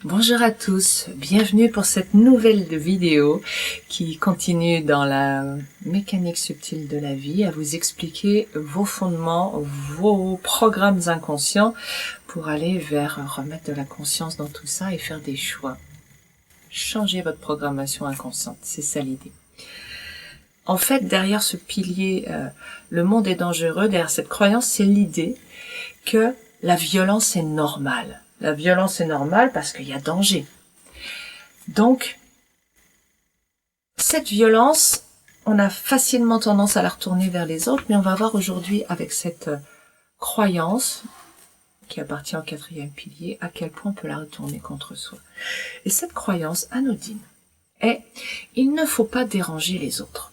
Bonjour à tous, bienvenue pour cette nouvelle vidéo qui continue dans la mécanique subtile de la vie à vous expliquer vos fondements, vos programmes inconscients pour aller vers remettre de la conscience dans tout ça et faire des choix. Changer votre programmation inconsciente, c'est ça l'idée. En fait, derrière ce pilier, le monde est dangereux, derrière cette croyance, c'est l'idée que la violence est normale. La violence est normale parce qu'il y a danger. Donc, cette violence, on a facilement tendance à la retourner vers les autres, mais on va voir aujourd'hui avec cette croyance qui appartient au 4e pilier, à quel point on peut la retourner contre soi. Et cette croyance anodine est « il ne faut pas déranger les autres ».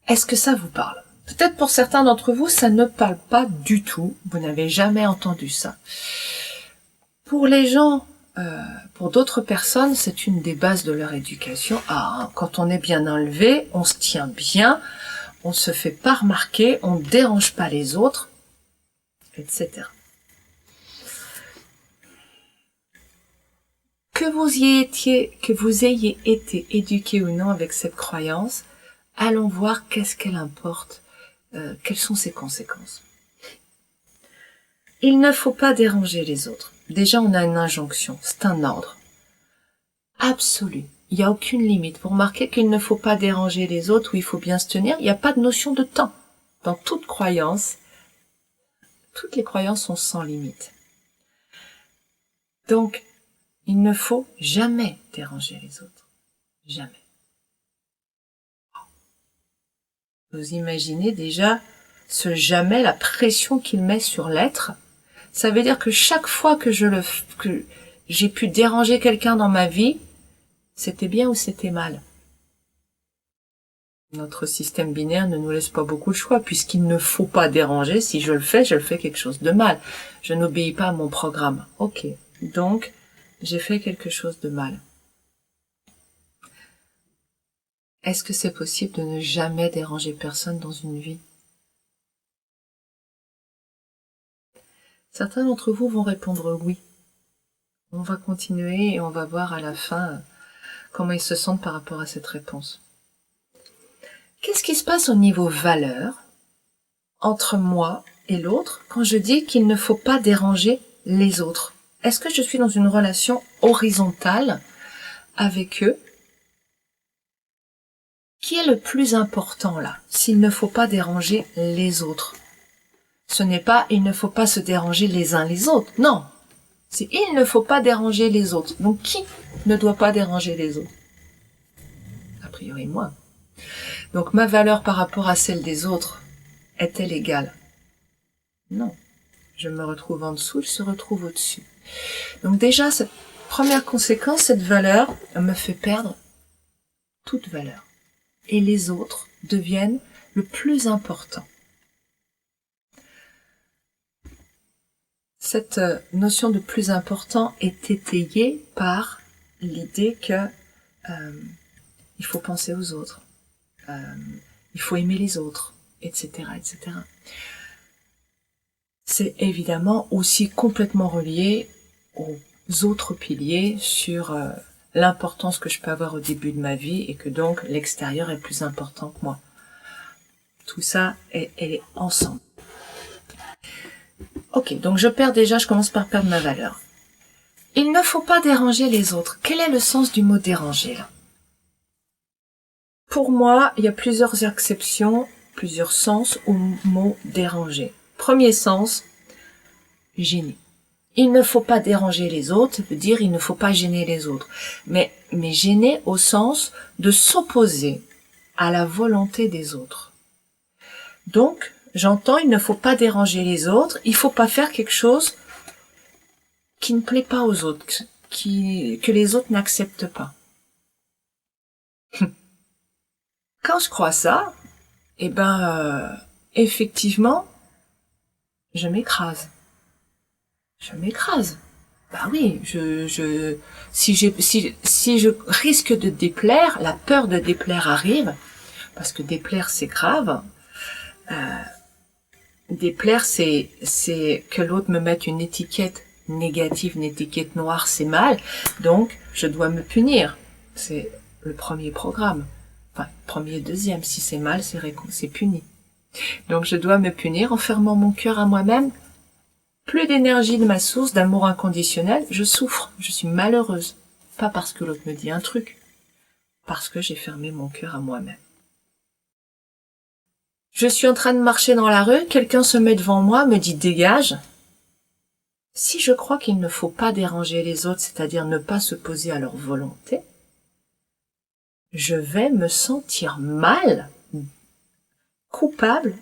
Est-ce que ça vous parle ? Peut-être pour certains d'entre vous, ça ne parle pas du tout. Vous n'avez jamais entendu ça. Pour les gens, pour d'autres personnes, c'est une des bases de leur éducation. Ah, quand on est bien enlevé, on se tient bien, on se fait pas remarquer, on ne dérange pas les autres, etc. Que vous ayez été éduqué ou non avec cette croyance, allons voir qu'est-ce qu'elle importe. Quelles sont ses conséquences? Il ne faut pas déranger les autres. Déjà, on a une injonction, c'est un ordre absolu. Il n'y a aucune limite. Vous remarquez qu'il ne faut pas déranger les autres ou il faut bien se tenir. Il n'y a pas de notion de temps. Dans toute croyance, toutes les croyances sont sans limite. Donc, il ne faut jamais déranger les autres. Jamais. Vous imaginez déjà ce jamais, la pression qu'il met sur l'être. Ça veut dire que chaque fois que j'ai pu déranger quelqu'un dans ma vie, c'était bien ou c'était mal. Notre système binaire ne nous laisse pas beaucoup de choix, puisqu'il ne faut pas déranger. Si je le fais quelque chose de mal. Je n'obéis pas à mon programme. Ok, donc j'ai fait quelque chose de mal. Est-ce que c'est possible de ne jamais déranger personne dans une vie? Certains d'entre vous vont répondre oui. On va continuer et on va voir à la fin comment ils se sentent par rapport à cette réponse. Qu'est-ce qui se passe au niveau valeur entre moi et l'autre quand je dis qu'il ne faut pas déranger les autres? Est-ce que je suis dans une relation horizontale avec eux? Qui est le plus important là, s'il ne faut pas déranger les autres? Ce n'est pas « il ne faut pas se déranger les uns les autres », non. C'est « il ne faut pas déranger les autres ». Donc qui ne doit pas déranger les autres? A priori moi. Donc ma valeur par rapport à celle des autres est-elle égale? Non. Je me retrouve en dessous, je se retrouve au-dessus. Donc déjà, cette première conséquence, cette valeur me fait perdre toute valeur. Et les autres deviennent le plus important. Cette notion de plus important est étayée par l'idée que il faut penser aux autres, il faut aimer les autres, etc., etc. C'est évidemment aussi complètement relié aux autres piliers sur l'importance que je peux avoir au début de ma vie et que donc l'extérieur est plus important que moi. Tout ça est ensemble. Ok, donc je commence par perdre ma valeur. Il ne faut pas déranger les autres. Quel est le sens du mot déranger là? Pour moi, il y a plusieurs acceptions, plusieurs sens au mot déranger. Premier sens, gêner. Il ne faut pas déranger les autres, ça veut dire il ne faut pas gêner les autres. Mais gêner au sens de s'opposer à la volonté des autres. Donc, j'entends, il ne faut pas déranger les autres, il ne faut pas faire quelque chose qui ne plaît pas aux autres, que les autres n'acceptent pas. Quand je crois ça, effectivement, je m'écrase. Je m'écrase. Bah oui, si je risque de déplaire, la peur de déplaire arrive, parce que déplaire c'est grave. Déplaire, c'est que l'autre me mette une étiquette négative, une étiquette noire, c'est mal, donc je dois me punir. C'est le premier programme. Enfin, premier et deuxième, si c'est mal, c'est puni. Donc je dois me punir en fermant mon cœur à moi-même. Plus d'énergie de ma source d'amour inconditionnel, je souffre, je suis malheureuse. Pas parce que l'autre me dit un truc, parce que j'ai fermé mon cœur à moi-même. Je suis en train de marcher dans la rue, quelqu'un se met devant moi, me dit dégage. Si je crois qu'il ne faut pas déranger les autres, c'est-à-dire ne pas se poser à leur volonté, je vais me sentir mal, coupable,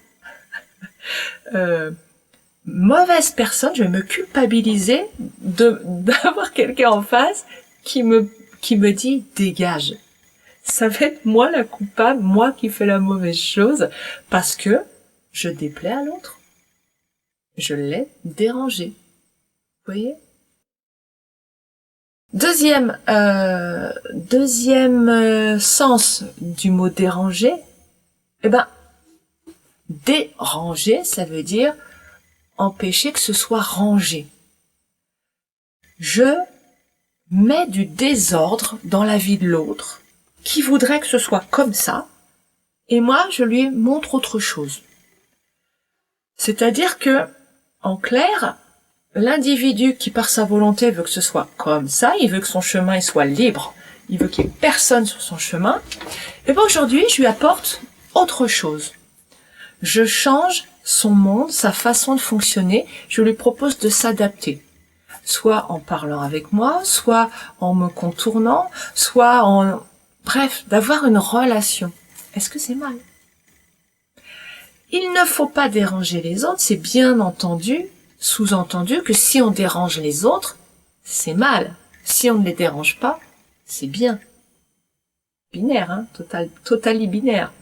mauvaise personne, je vais me culpabiliser d'avoir quelqu'un en face qui me dit dégage. Ça va être moi la coupable, moi qui fais la mauvaise chose, parce que je déplais à l'autre. Je l'ai dérangé. Vous voyez? Deuxième sens du mot déranger, déranger, ça veut dire empêcher que ce soit rangé. Je mets du désordre dans la vie de l'autre, qui voudrait que ce soit comme ça, et moi, je lui montre autre chose. C'est-à-dire que, en clair, l'individu qui, par sa volonté, veut que ce soit comme ça, il veut que son chemin il soit libre, il veut qu'il n'y ait personne sur son chemin, et bien aujourd'hui, je lui apporte autre chose. Je change son monde, sa façon de fonctionner, je lui propose de s'adapter. Soit en parlant avec moi, soit en me contournant, soit en... Bref, d'avoir une relation. Est-ce que c'est mal? Il ne faut pas déranger les autres, c'est bien entendu, sous-entendu que si on dérange les autres, c'est mal. Si on ne les dérange pas, c'est bien. Binaire, hein, totally binaire.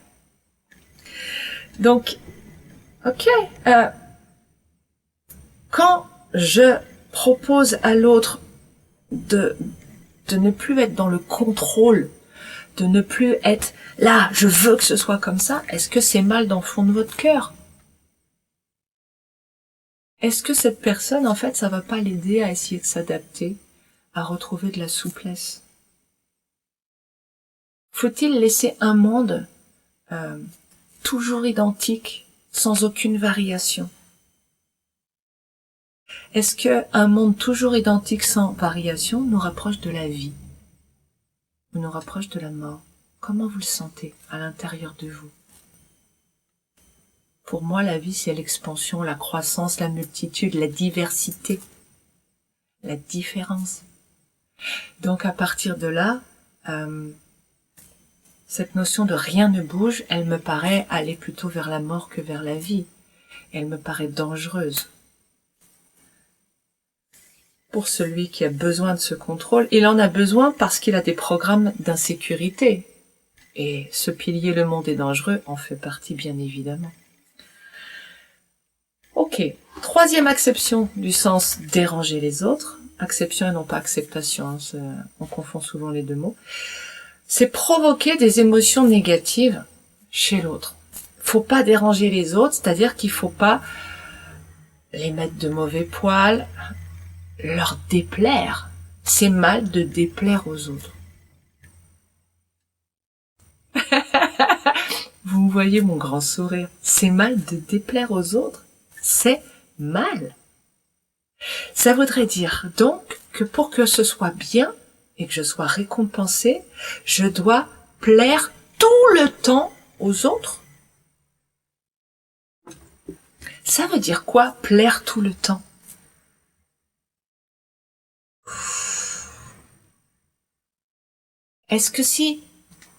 Donc, ok, quand je propose à l'autre de ne plus être dans le contrôle, de ne plus être là, je veux que ce soit comme ça, est-ce que c'est mal dans le fond de votre cœur? Est-ce que cette personne, en fait, ça va pas l'aider à essayer de s'adapter, à retrouver de la souplesse? Faut-il laisser un monde toujours identique, sans aucune variation? Est-ce que un monde toujours identique sans variation nous rapproche de la vie ou nous rapproche de la mort? Comment vous le sentez à l'intérieur de vous? Pour moi, la vie, c'est l'expansion, la croissance, la multitude, la diversité, la différence. Donc, à partir de là, cette notion de rien ne bouge, elle me paraît aller plutôt vers la mort que vers la vie. Elle me paraît dangereuse. Pour celui qui a besoin de ce contrôle, il en a besoin parce qu'il a des programmes d'insécurité. Et ce pilier, le monde est dangereux, en fait partie bien évidemment. Ok, troisième acception du sens déranger les autres, acception et non pas acceptation, hein, on confond souvent les deux mots, c'est provoquer des émotions négatives chez l'autre. Faut pas déranger les autres, c'est-à-dire qu'il faut pas les mettre de mauvais poil, leur déplaire. C'est mal de déplaire aux autres. Vous voyez mon grand sourire. C'est mal de déplaire aux autres. C'est mal. Ça voudrait dire donc que pour que ce soit bien et que je sois récompensée, je dois plaire tout le temps aux autres. Ça veut dire quoi, plaire tout le temps? Est-ce que si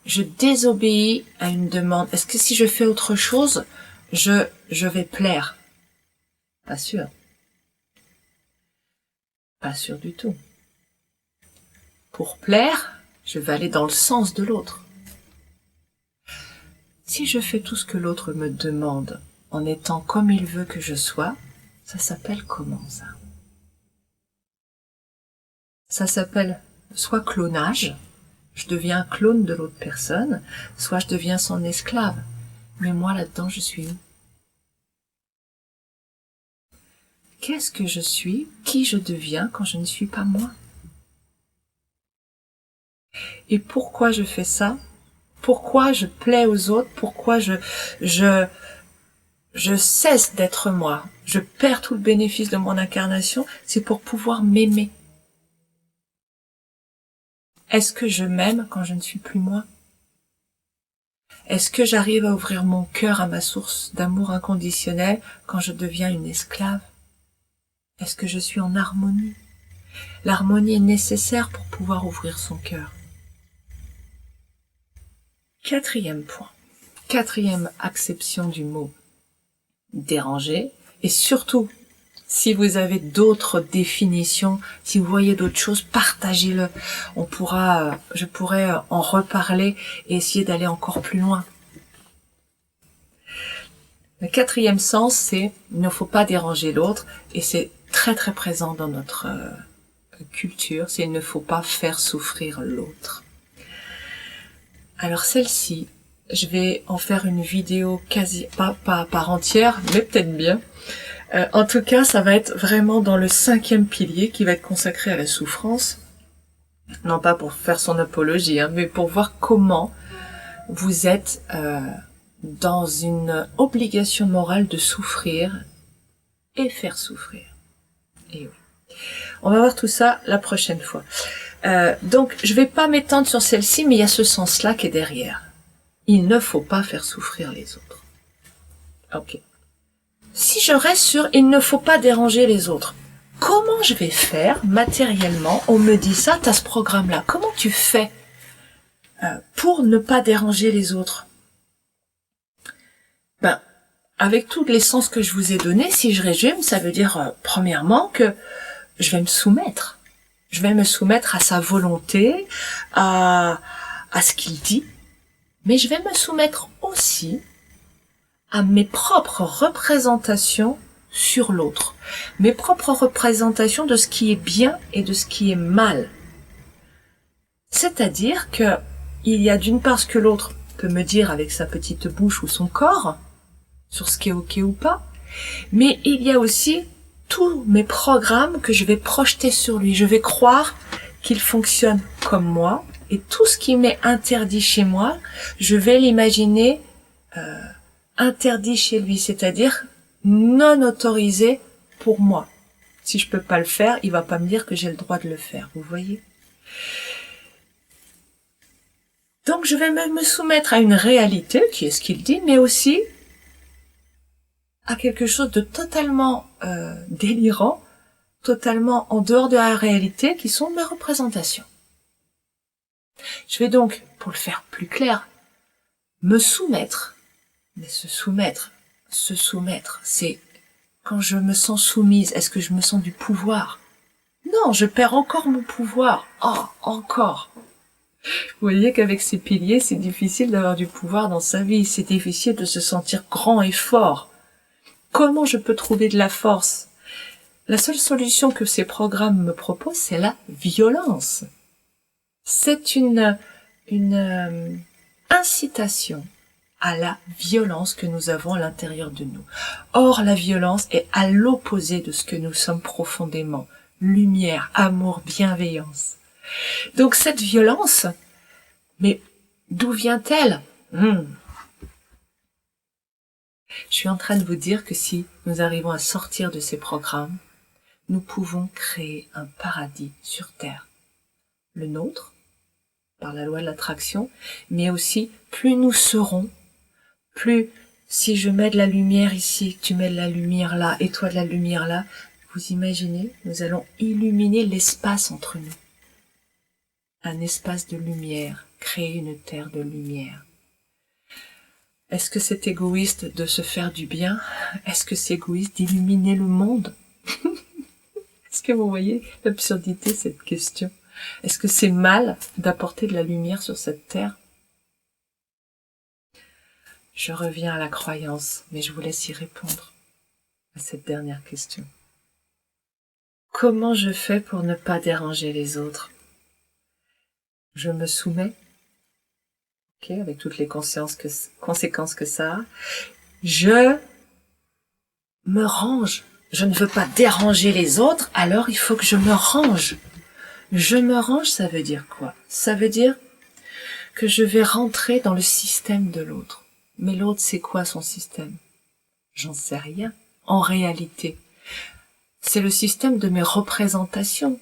je désobéis à une demande, est-ce que si je fais autre chose, je vais plaire? Pas sûr. Pas sûr du tout. Pour plaire, je vais aller dans le sens de l'autre. Si je fais tout ce que l'autre me demande en étant comme il veut que je sois, ça s'appelle comment ça? Ça s'appelle soit clonage, je deviens un clone de l'autre personne, soit je deviens son esclave. Mais moi là-dedans, je suis où? qu'est-ce que je suis, qui je deviens quand je ne suis pas moi. Et pourquoi je fais ça? Pourquoi je plais aux autres? Pourquoi je cesse d'être moi? Je perds tout le bénéfice de mon incarnation, c'est pour pouvoir m'aimer. Est-ce que je m'aime quand je ne suis plus moi? Est-ce que j'arrive à ouvrir mon cœur à ma source d'amour inconditionnel quand je deviens une esclave? Est-ce que je suis en harmonie? L'harmonie est nécessaire pour pouvoir ouvrir son cœur. Quatrième point. Quatrième acception du mot déranger. Et surtout, si vous avez d'autres définitions, si vous voyez d'autres choses, partagez-le. Je pourrais en reparler et essayer d'aller encore plus loin. Le quatrième sens, c'est il ne faut pas déranger l'autre, et c'est très très présent dans notre culture, c'est il ne faut pas faire souffrir l'autre. Alors celle-ci, je vais en faire une vidéo quasi pas par entière, mais peut-être bien. En tout cas, ça va être vraiment dans le 5e pilier qui va être consacré à la souffrance. Non pas pour faire son apologie, mais pour voir comment vous êtes dans une obligation morale de souffrir et faire souffrir. Et oui. On va voir tout ça la prochaine fois. Donc, je vais pas m'étendre sur celle-ci, mais il y a ce sens-là qui est derrière. Il ne faut pas faire souffrir les autres. Ok. Si je reste sur « il ne faut pas déranger les autres », comment je vais faire matériellement? On me dit ça, t'as ce programme-là. Comment tu fais pour ne pas déranger les autres? Ben, avec tous les sens que je vous ai donnés, si je résume, ça veut dire premièrement que je vais me soumettre. Je vais me soumettre à sa volonté, à ce qu'il dit, mais je vais me soumettre aussi à mes propres représentations sur l'autre, mes propres représentations de ce qui est bien et de ce qui est mal. C'est-à-dire que il y a d'une part ce que l'autre peut me dire avec sa petite bouche ou son corps, sur ce qui est ok ou pas, mais il y a aussi tous mes programmes que je vais projeter sur lui. Je vais croire qu'il fonctionne comme moi, et tout ce qui m'est interdit chez moi, je vais l'imaginer interdit chez lui, c'est-à-dire non autorisé pour moi. Si je peux pas le faire, il va pas me dire que j'ai le droit de le faire, vous voyez? Donc je vais me soumettre à une réalité, qui est ce qu'il dit, mais aussi à quelque chose de totalement délirant, totalement en dehors de la réalité, qui sont mes représentations. Je vais donc, pour le faire plus clair, me soumettre. Mais se soumettre, c'est quand je me sens soumise. Est-ce que je me sens du pouvoir? Non, je perds encore mon pouvoir. Oh, encore. Vous voyez qu'avec ces piliers, c'est difficile d'avoir du pouvoir dans sa vie. C'est difficile de se sentir grand et fort. Comment je peux trouver de la force? La seule solution que ces programmes me proposent, c'est la violence. C'est une incitation à la violence que nous avons à l'intérieur de nous. Or, la violence est à l'opposé de ce que nous sommes profondément. Lumière, amour, bienveillance. Donc cette violence, mais d'où vient-elle? Je suis en train de vous dire que si nous arrivons à sortir de ces programmes, nous pouvons créer un paradis sur Terre. Le nôtre, par la loi de l'attraction, mais aussi plus nous serons, plus si je mets de la lumière ici, tu mets de la lumière là, et toi de la lumière là, vous imaginez, nous allons illuminer l'espace entre nous. Un espace de lumière, créer une terre de lumière. Est-ce que c'est égoïste de se faire du bien? Est-ce que c'est égoïste d'illuminer le monde? Est-ce que vous voyez l'absurdité de cette question? Est-ce que c'est mal d'apporter de la lumière sur cette terre? Je reviens à la croyance, mais je vous laisse y répondre à cette dernière question. Comment je fais pour ne pas déranger les autres? Je me soumets, avec toutes les conséquences que ça a. Je me range, je ne veux pas déranger les autres, alors il faut que je me range. Je me range, ça veut dire quoi? Ça veut dire que je vais rentrer dans le système de l'autre. Mais l'autre, c'est quoi son système? J'en sais rien. En réalité, c'est le système de mes représentations.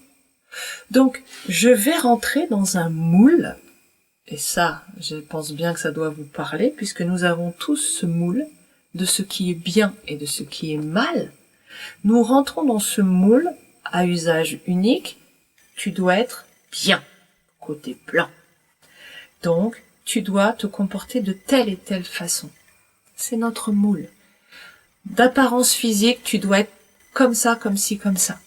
Donc, je vais rentrer dans un moule, et ça, je pense bien que ça doit vous parler, puisque nous avons tous ce moule de ce qui est bien et de ce qui est mal. Nous rentrons dans ce moule à usage unique. Tu dois être bien, côté blanc. Donc, tu dois te comporter de telle et telle façon. C'est notre moule. D'apparence physique, tu dois être comme ça, comme ci, comme ça.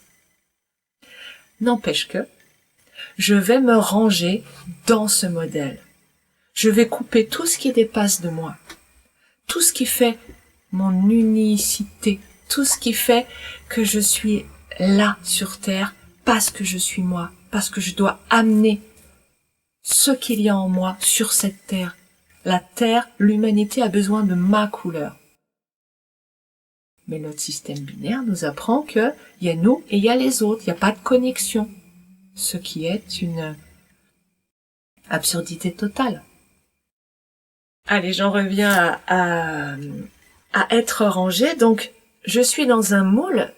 N'empêche que, je vais me ranger dans ce modèle. Je vais couper tout ce qui dépasse de moi. Tout ce qui fait mon unicité. Tout ce qui fait que je suis là sur Terre parce que je suis moi. Parce que je dois amener ce qu'il y a en moi sur cette Terre. La Terre, l'humanité a besoin de ma couleur. Mais notre système binaire nous apprend qu'il y a nous et il y a les autres. Il n'y a pas de connexion. Ce qui est une absurdité totale. Allez, j'en reviens à être rangé. Donc, je suis dans un moule.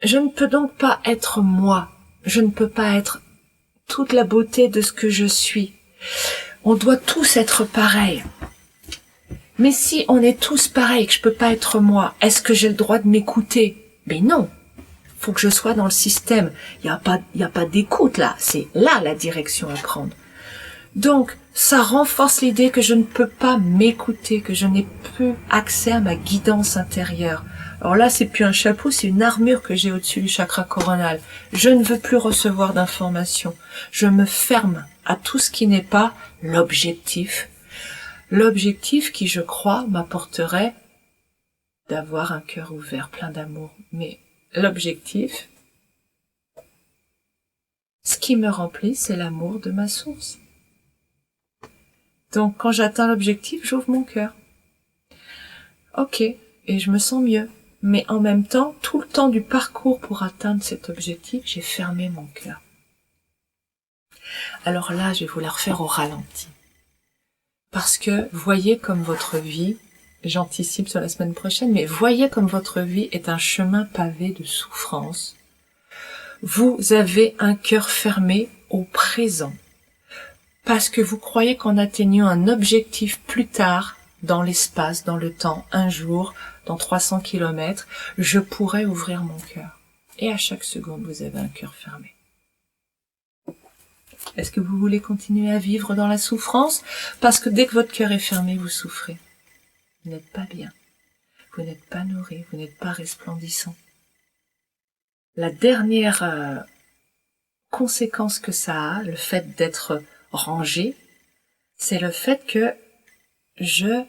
Je ne peux donc pas être moi. Je ne peux pas être toute la beauté de ce que je suis. On doit tous être pareils. Mais si on est tous pareils, que je peux pas être moi, est-ce que j'ai le droit de m'écouter? Mais non. Faut que je sois dans le système. Il y a pas d'écoute là. C'est là la direction à prendre. Donc, ça renforce l'idée que je ne peux pas m'écouter, que je n'ai plus accès à ma guidance intérieure. Alors là, c'est plus un chapeau, c'est une armure que j'ai au-dessus du chakra coronal. Je ne veux plus recevoir d'informations. Je me ferme à tout ce qui n'est pas l'objectif. L'objectif qui, je crois, m'apporterait d'avoir un cœur ouvert, plein d'amour. Mais l'objectif, ce qui me remplit, c'est l'amour de ma source. Donc, quand j'atteins l'objectif, j'ouvre mon cœur. Ok, et je me sens mieux. Mais en même temps, tout le temps du parcours pour atteindre cet objectif, j'ai fermé mon cœur. Alors là, je vais vous la refaire au ralenti. Parce que voyez comme votre vie, j'anticipe sur la semaine prochaine, mais voyez comme votre vie est un chemin pavé de souffrance. Vous avez un cœur fermé au présent. Parce que vous croyez qu'en atteignant un objectif plus tard, dans l'espace, dans le temps, un jour, dans 300 kilomètres, je pourrais ouvrir mon cœur. Et à chaque seconde, vous avez un cœur fermé. Est-ce que vous voulez continuer à vivre dans la souffrance? Parce que dès que votre cœur est fermé, vous souffrez. Vous n'êtes pas bien. Vous n'êtes pas nourri. Vous n'êtes pas resplendissant. La dernière conséquence que ça a, le fait d'être rangé, c'est le fait que je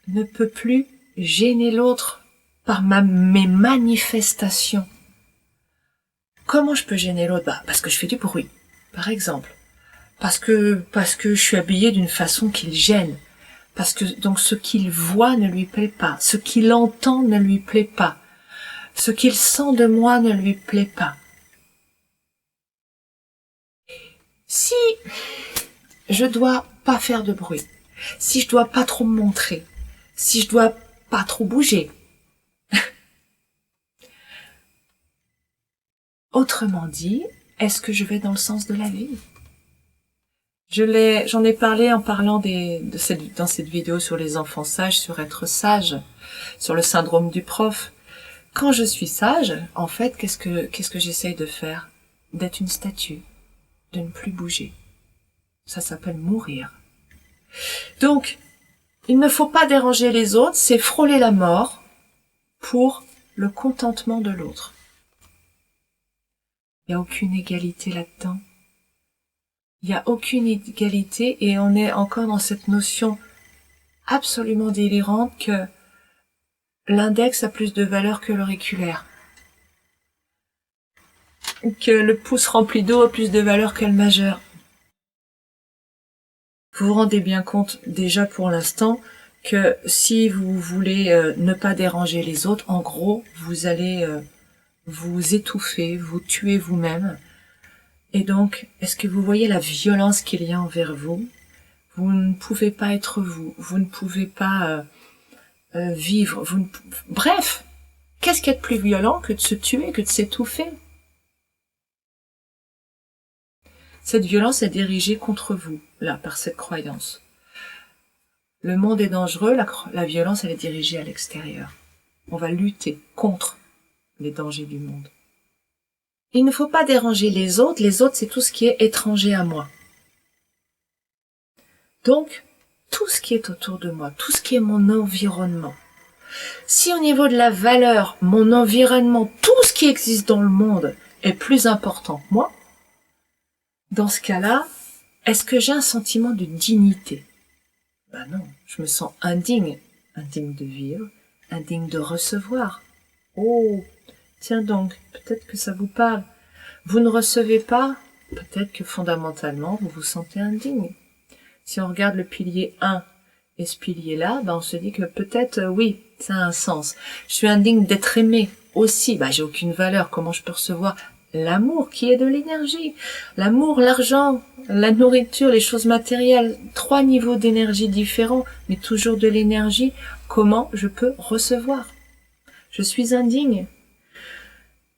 ne peux plus gêner l'autre par mes manifestations. Comment je peux gêner l'autre? Parce que je fais du bruit, par exemple. Parce que je suis habillée d'une façon qu'il gêne. Parce que donc ce qu'il voit ne lui plaît pas. Ce qu'il entend ne lui plaît pas. Ce qu'il sent de moi ne lui plaît pas. Si je dois pas faire de bruit, si je dois pas trop me montrer, si je dois pas trop bouger, autrement dit, est-ce que je vais dans le sens de la vie? J'en ai parlé en parlant dans cette vidéo sur les enfants sages, sur être sage, sur le syndrome du prof. Quand je suis sage, en fait, qu'est-ce que j'essaye de faire? D'être une statue, de ne plus bouger. Ça s'appelle mourir. Donc, il ne faut pas déranger les autres, c'est frôler la mort pour le contentement de l'autre. Il n'y a aucune égalité là-dedans. Il n'y a aucune égalité et on est encore dans cette notion absolument délirante que l'index a plus de valeur que l'auriculaire. Que le pouce rempli d'eau a plus de valeur que le majeur. Vous vous rendez bien compte déjà pour l'instant que si vous voulez ne pas déranger les autres, en gros, vous allez vous étouffer, vous tuer vous-même. Et donc, est-ce que vous voyez la violence qu'il y a envers vous? Vous ne pouvez pas être vous, vous ne pouvez pas vivre, bref, qu'est-ce qu'il y a de plus violent que de se tuer, que de s'étouffer? Cette violence est dirigée contre vous, là, par cette croyance. Le monde est dangereux, la violence, elle est dirigée à l'extérieur. On va lutter contre les dangers du monde. Il ne faut pas déranger les autres c'est tout ce qui est étranger à moi. Donc, tout ce qui est autour de moi, tout ce qui est mon environnement. Si au niveau de la valeur, mon environnement, tout ce qui existe dans le monde est plus important que moi, dans ce cas-là, est-ce que j'ai un sentiment de dignité? Ben non, je me sens indigne de vivre, indigne de recevoir. Oh, tiens donc, peut-être que ça vous parle. Vous ne recevez pas, peut-être que fondamentalement, vous vous sentez indigne. Si on regarde le pilier 1 et ce pilier-là, ben on se dit que peut-être, oui, ça a un sens. Je suis indigne d'être aimé aussi. Ben, j'ai aucune valeur. Comment je peux recevoir l'amour qui est de l'énergie? L'amour, l'argent, la nourriture, les choses matérielles. 3 niveaux d'énergie différents, mais toujours de l'énergie. Comment je peux recevoir? Je suis indigne.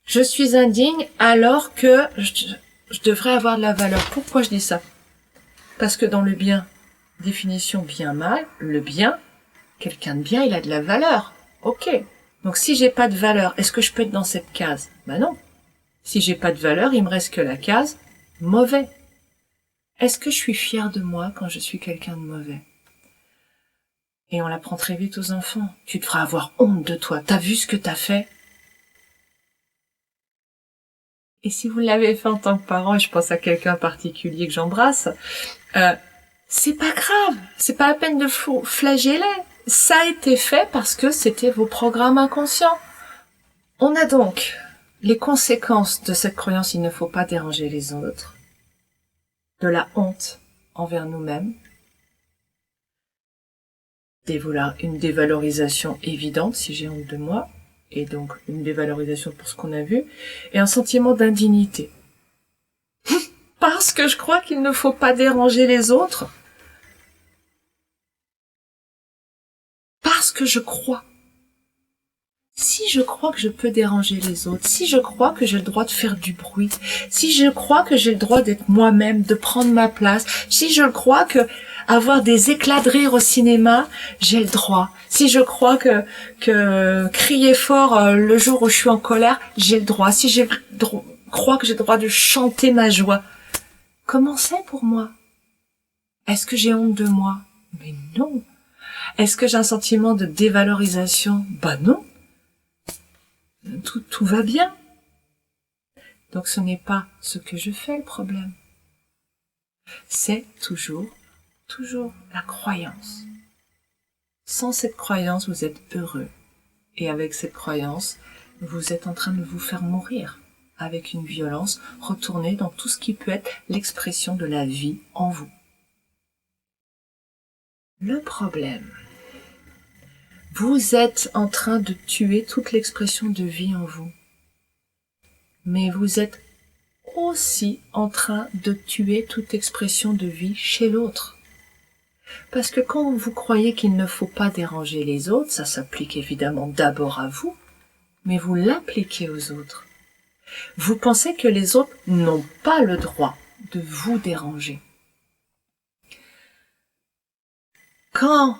Je suis indigne alors que je devrais avoir de la valeur. Pourquoi je dis ça? Parce que dans le bien, définition bien-mal, le bien, quelqu'un de bien, il a de la valeur. Ok. Donc si j'ai pas de valeur, est-ce que je peux être dans cette case? Ben non. Si j'ai pas de valeur, il me reste que la case mauvais. Est-ce que je suis fière de moi quand je suis quelqu'un de mauvais? Et on l'apprend très vite aux enfants. Tu devrais avoir honte de toi. T'as vu ce que t'as fait? Et si vous l'avez fait en tant que parent, et je pense à quelqu'un particulier que j'embrasse, c'est pas grave, c'est pas la peine de flageller. Ça a été fait parce que c'était vos programmes inconscients. On a donc les conséquences de cette croyance, il ne faut pas déranger les autres, de la honte envers nous-mêmes, une dévalorisation évidente si j'ai honte de moi, et donc une dévalorisation pour ce qu'on a vu, et un sentiment d'indignité. Parce que je crois qu'il ne faut pas déranger les autres. Parce que je crois. Si je crois que je peux déranger les autres, si je crois que j'ai le droit de faire du bruit, si je crois que j'ai le droit d'être moi-même, de prendre ma place, si je crois que avoir des éclats de rire au cinéma, j'ai le droit. Si je crois que crier fort le jour où je suis en colère, j'ai le droit. Si je crois que j'ai le droit de chanter ma joie, comment c'est pour moi? Est-ce que j'ai honte de moi? Mais non. Est-ce que j'ai un sentiment de dévalorisation? Bah non. Tout va bien. Donc ce n'est pas ce que je fais le problème. C'est toujours la croyance. Sans cette croyance, vous êtes heureux. Et avec cette croyance, vous êtes en train de vous faire mourir. Avec une violence, retournée dans tout ce qui peut être l'expression de la vie en vous. Le problème, vous êtes en train de tuer toute l'expression de vie en vous. Mais vous êtes aussi en train de tuer toute expression de vie chez l'autre. Parce que quand vous croyez qu'il ne faut pas déranger les autres, ça s'applique évidemment d'abord à vous, mais vous l'appliquez aux autres. Vous pensez que les autres n'ont pas le droit de vous déranger. Quand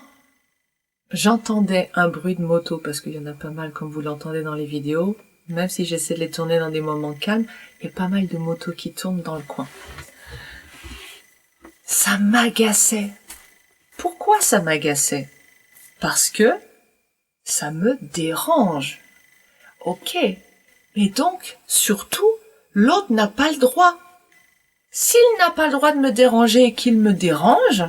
j'entendais un bruit de moto, parce qu'il y en a pas mal comme vous l'entendez dans les vidéos, même si j'essaie de les tourner dans des moments calmes, il y a pas mal de motos qui tournent dans le coin. Ça m'agaçait. Pourquoi ça m'agaçait? Parce que ça me dérange. Ok. Et donc, surtout, l'autre n'a pas le droit. S'il n'a pas le droit de me déranger et qu'il me dérange,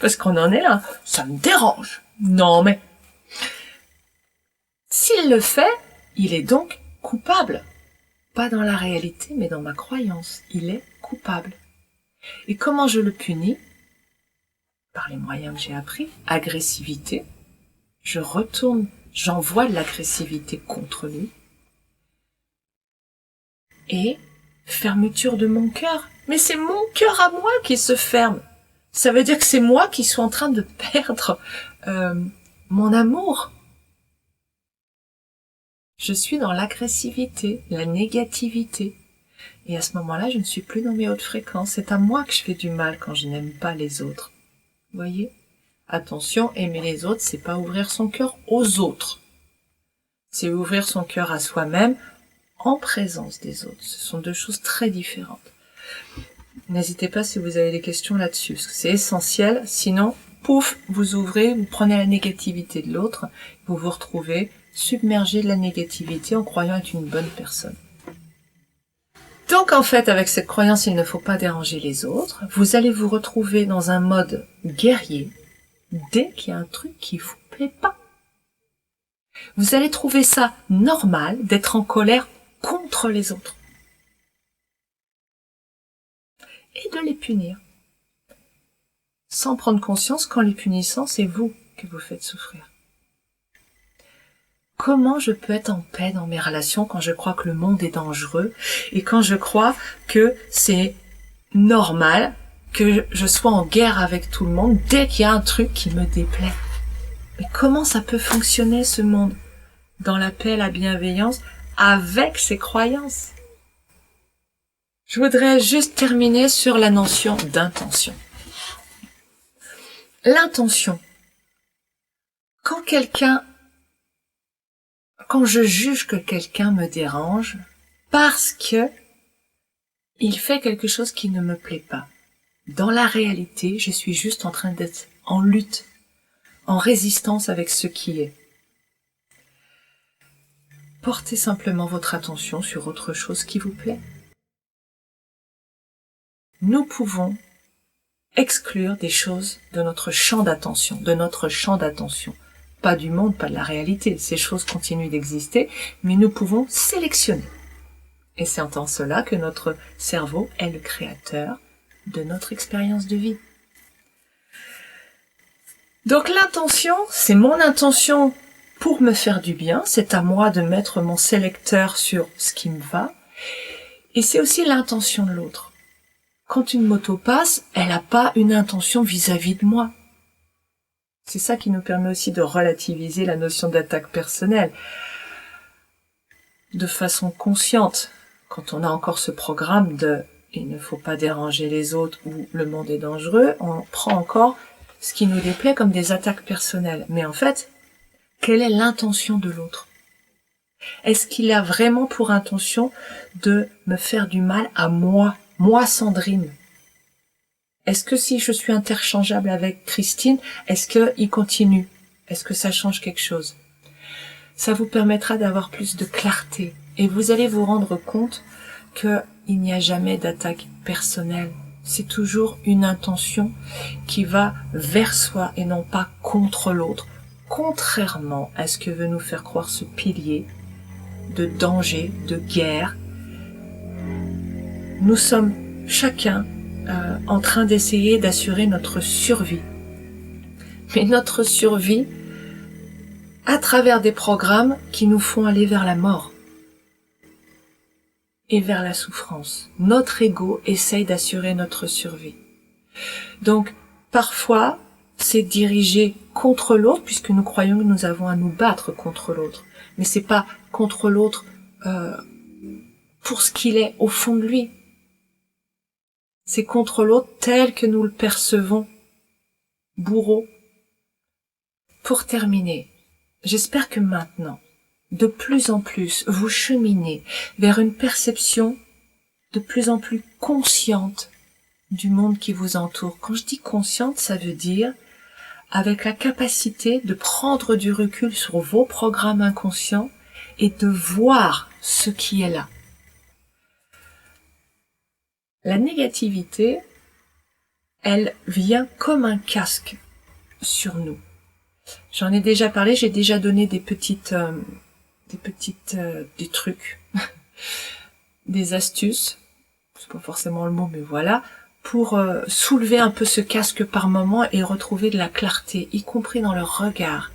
parce qu'on en est là, ça me dérange. Non mais, s'il le fait, il est donc coupable. Pas dans la réalité, mais dans ma croyance. Il est coupable. Et comment je le punis? par les moyens que j'ai appris, agressivité, je retourne, j'envoie de l'agressivité contre lui, et fermeture de mon cœur. Mais c'est mon cœur à moi qui se ferme. Ça veut dire que c'est moi qui suis en train de perdre mon amour. Je suis dans l'agressivité, la négativité. Et à ce moment-là, je ne suis plus dans mes hautes fréquences. C'est à moi que je fais du mal quand je n'aime pas les autres. Vous voyez ? Attention, aimer les autres, c'est pas ouvrir son cœur aux autres. C'est ouvrir son cœur à soi-même en présence des autres. Ce sont deux choses très différentes. N'hésitez pas si vous avez des questions là-dessus, parce que c'est essentiel. Sinon, pouf, vous ouvrez, vous prenez la négativité de l'autre, vous vous retrouvez submergé de la négativité en croyant être une bonne personne. Donc en fait, avec cette croyance, il ne faut pas déranger les autres, vous allez vous retrouver dans un mode guerrier dès qu'il y a un truc qui vous plaît pas. Vous allez trouver ça normal d'être en colère contre les autres et de les punir, sans prendre conscience qu'en les punissant, c'est vous que vous faites souffrir. Comment je peux être en paix dans mes relations quand je crois que le monde est dangereux et quand je crois que c'est normal que je sois en guerre avec tout le monde dès qu'il y a un truc qui me déplaît? Mais comment ça peut fonctionner ce monde dans la paix, la bienveillance, avec ces croyances? Je voudrais juste terminer sur la notion d'intention. L'intention. Quand je juge que quelqu'un me dérange parce que il fait quelque chose qui ne me plaît pas, dans la réalité, je suis juste en train d'être en lutte, en résistance avec ce qui est. Portez simplement votre attention sur autre chose qui vous plaît. Nous pouvons exclure des choses de notre champ d'attention, pas du monde, pas de la réalité. Ces choses continuent d'exister, mais nous pouvons sélectionner. Et c'est en cela que notre cerveau est le créateur de notre expérience de vie. Donc l'intention, c'est mon intention pour me faire du bien, c'est à moi de mettre mon sélecteur sur ce qui me va, et c'est aussi l'intention de l'autre. Quand une moto passe, elle n'a pas une intention vis-à-vis de moi. C'est ça qui nous permet aussi de relativiser la notion d'attaque personnelle de façon consciente. Quand on a encore ce programme de « il ne faut pas déranger les autres » ou « le monde est dangereux », on prend encore ce qui nous déplaît comme des attaques personnelles. Mais en fait, quelle est l'intention de l'autre? Est-ce qu'il a vraiment pour intention de me faire du mal à moi Sandrine? Est-ce que si je suis interchangeable avec Christine, est-ce qu'il continue? Est-ce que ça change quelque chose? Ça vous permettra d'avoir plus de clarté et vous allez vous rendre compte qu'il n'y a jamais d'attaque personnelle. C'est toujours une intention qui va vers soi et non pas contre l'autre, contrairement à ce que veut nous faire croire ce pilier de danger, de guerre. Nous sommes chacun en train d'essayer d'assurer notre survie. Mais notre survie à travers des programmes qui nous font aller vers la mort et vers la souffrance. Notre ego essaye d'assurer notre survie. Donc, parfois, c'est dirigé contre l'autre, puisque nous croyons que nous avons à nous battre contre l'autre. Mais c'est pas contre l'autre pour ce qu'il est au fond de lui. C'est contre l'autre tel que nous le percevons, bourreau. Pour terminer, j'espère que maintenant, de plus en plus, vous cheminez vers une perception de plus en plus consciente du monde qui vous entoure. Quand je dis consciente, ça veut dire avec la capacité de prendre du recul sur vos programmes inconscients et de voir ce qui est là. La négativité, elle vient comme un casque sur nous. J'en ai déjà parlé, j'ai déjà donné des trucs, des astuces, c'est pas forcément le mot, mais voilà, pour soulever un peu ce casque par moment et retrouver de la clarté, y compris dans leur regard.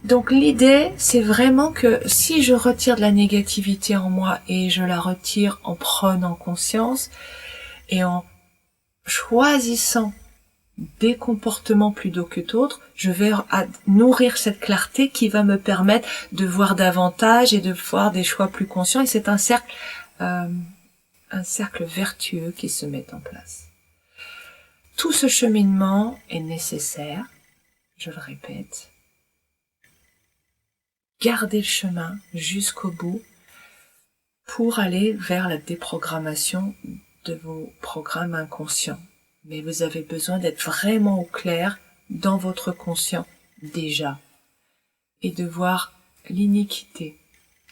Donc l'idée, c'est vraiment que si je retire de la négativité en moi et je la retire en prenant conscience et en choisissant des comportements plutôt que d'autres, je vais nourrir cette clarté qui va me permettre de voir davantage et de voir des choix plus conscients. Et c'est un cercle vertueux qui se met en place. Tout ce cheminement est nécessaire, je le répète. Gardez le chemin jusqu'au bout pour aller vers la déprogrammation de vos programmes inconscients. Mais vous avez besoin d'être vraiment au clair dans votre conscient déjà et de voir l'iniquité,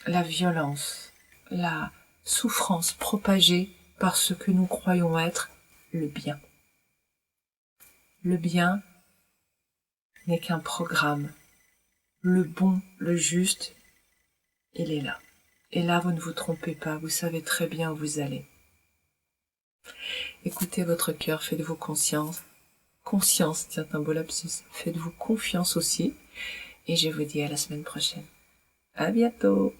la violence, la souffrance propagée par ce que nous croyons être le bien. Le bien n'est qu'un programme. Le bon, le juste, il est là. Et là, vous ne vous trompez pas, vous savez très bien où vous allez. Écoutez votre cœur, faites-vous conscience, tiens, un beau lapsus, faites-vous confiance aussi, et je vous dis à la semaine prochaine. À bientôt!